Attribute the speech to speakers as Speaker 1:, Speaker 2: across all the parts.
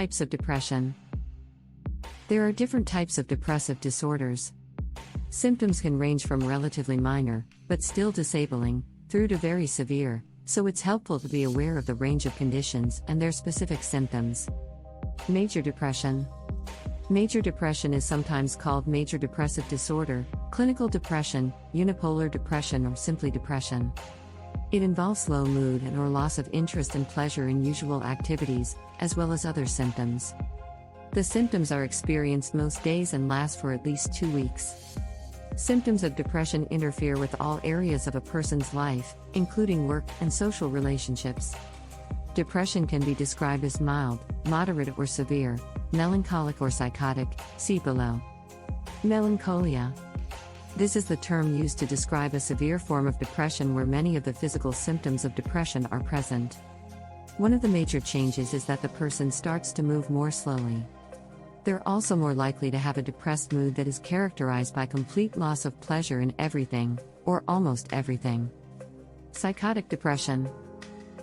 Speaker 1: Types of depression. There are different types of depressive disorders. Symptoms can range from relatively minor, but still disabling, through to very severe, so it's helpful to be aware of the range of conditions and their specific symptoms. Major depression. Major depression is sometimes called major depressive disorder, clinical depression, unipolar depression, or simply depression. It involves low mood and or loss of interest and pleasure in usual activities, as well as other symptoms. The symptoms are experienced most days and last for at least 2 weeks. Symptoms of depression interfere with all areas of a person's life, including work and social relationships. Depression can be described as mild, moderate, or severe, melancholic or psychotic, see below. Melancholia. This is the term used to describe a severe form of depression where many of the physical symptoms of depression are present. One of the major changes is that the person starts to move more slowly. They're also more likely to have a depressed mood that is characterized by complete loss of pleasure in everything, or almost everything. Psychotic depression.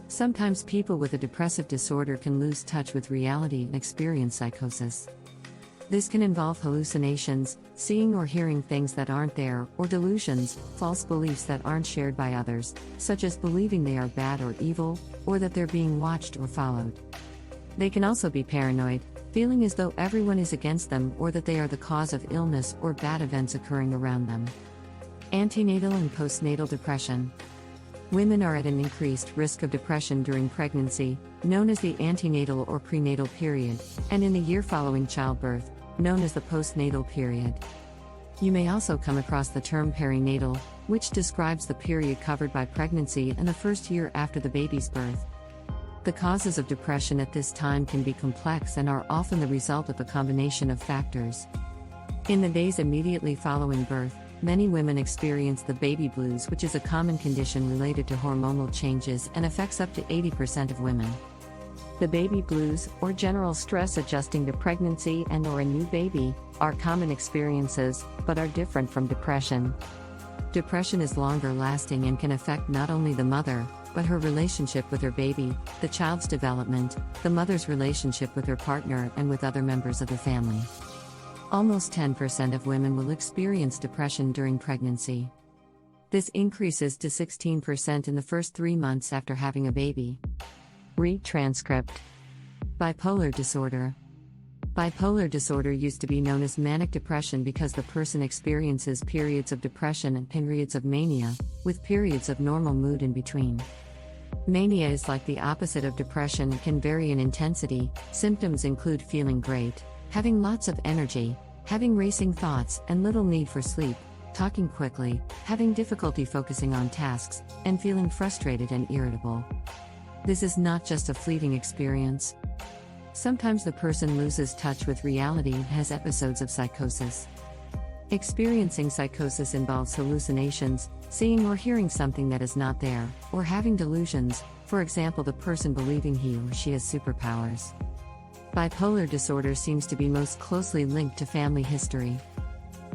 Speaker 1: Sometimes people with a depressive disorder can lose touch with reality and experience psychosis. This can involve hallucinations, seeing or hearing things that aren't there, or delusions, false beliefs that aren't shared by others, such as believing they are bad or evil, or that they're being watched or followed. They can also be paranoid, feeling as though everyone is against them or that they are the cause of illness or bad events occurring around them. Antenatal and postnatal depression. Women are at an increased risk of depression during pregnancy, known as the antenatal or prenatal period, and in the year following childbirth, known as the postnatal period. You may also come across the term perinatal, which describes the period covered by pregnancy and the first year after the baby's birth. The causes of depression at this time can be complex and are often the result of a combination of factors. In the days immediately following birth, many women experience the baby blues, which is a common condition related to hormonal changes and affects up to 80% of women. The baby blues, or general stress adjusting to pregnancy and or a new baby, are common experiences, but are different from depression. Depression is longer lasting and can affect not only the mother, but her relationship with her baby, the child's development, the mother's relationship with her partner and with other members of the family. Almost 10% of women will experience depression during pregnancy. This increases to 16% in the first 3 months after having a baby. Read transcript. Bipolar disorder. Bipolar disorder used to be known as manic depression because the person experiences periods of depression and periods of mania, with periods of normal mood in between. Mania is like the opposite of depression and can vary in intensity. Symptoms include feeling great, having lots of energy, having racing thoughts and little need for sleep, talking quickly, having difficulty focusing on tasks, and feeling frustrated and irritable. This is not just a fleeting experience. Sometimes the person loses touch with reality and has episodes of psychosis. Experiencing psychosis involves hallucinations, seeing or hearing something that is not there, or having delusions, for example, the person believing he or she has superpowers. Bipolar disorder seems to be most closely linked to family history.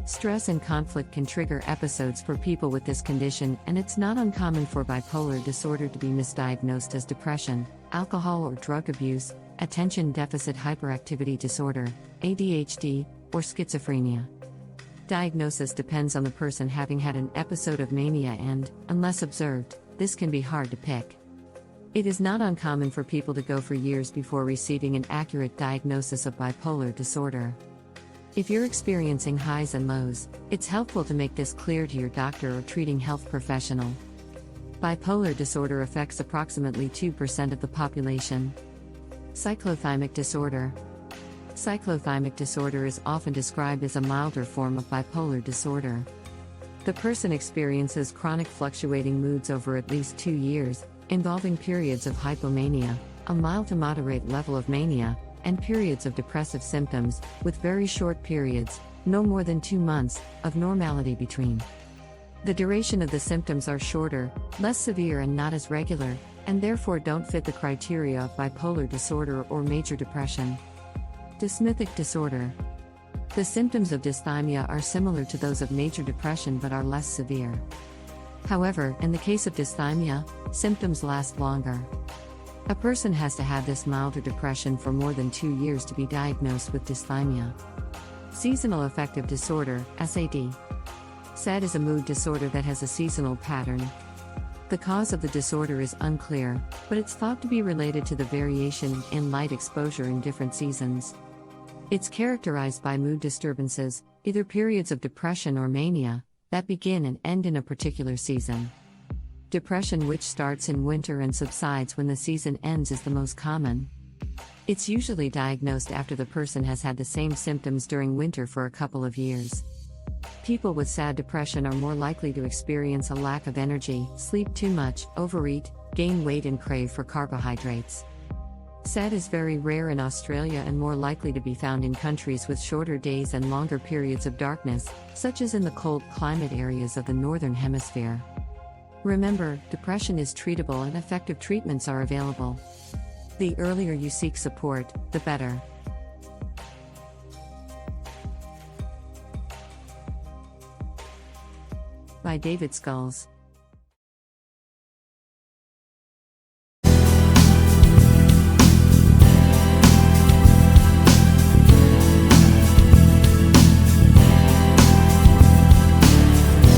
Speaker 1: Stress and conflict can trigger episodes for people with this condition, and it's not uncommon for bipolar disorder to be misdiagnosed as depression, alcohol or drug abuse, attention deficit hyperactivity disorder, ADHD, or schizophrenia. Diagnosis depends on the person having had an episode of mania and, unless observed, this can be hard to pick. It is not uncommon for people to go for years before receiving an accurate diagnosis of bipolar disorder. If you're experiencing highs and lows, it's helpful to make this clear to your doctor or treating health professional. Bipolar disorder affects approximately 2% of the population. Cyclothymic disorder. Cyclothymic disorder is often described as a milder form of bipolar disorder. The person experiences chronic fluctuating moods over at least 2 years, involving periods of hypomania, a mild to moderate level of mania, and periods of depressive symptoms, with very short periods, no more than 2 months, of normality between. The duration of the symptoms are shorter, less severe and not as regular, and therefore don't fit the criteria of bipolar disorder or major depression. Dysmythic disorder. The symptoms of dysthymia are similar to those of major depression but are less severe. However, in the case of dysthymia, symptoms last longer. A person has to have this milder depression for more than 2 years to be diagnosed with dysthymia. Seasonal affective disorder, SAD. SAD is a mood disorder that has a seasonal pattern. The cause of the disorder is unclear, but it's thought to be related to the variation in light exposure in different seasons. It's characterized by mood disturbances, either periods of depression or mania, that begin and end in a particular season. Depression which starts in winter and subsides when the season ends is the most common. It's usually diagnosed after the person has had the same symptoms during winter for a couple of years. People with SAD depression are more likely to experience a lack of energy, sleep too much, overeat, gain weight and crave for carbohydrates. SAD is very rare in Australia and more likely to be found in countries with shorter days and longer periods of darkness, such as in the cold climate areas of the Northern Hemisphere. Remember, depression is treatable and effective treatments are available. The earlier you seek support, the better. By David Skulls.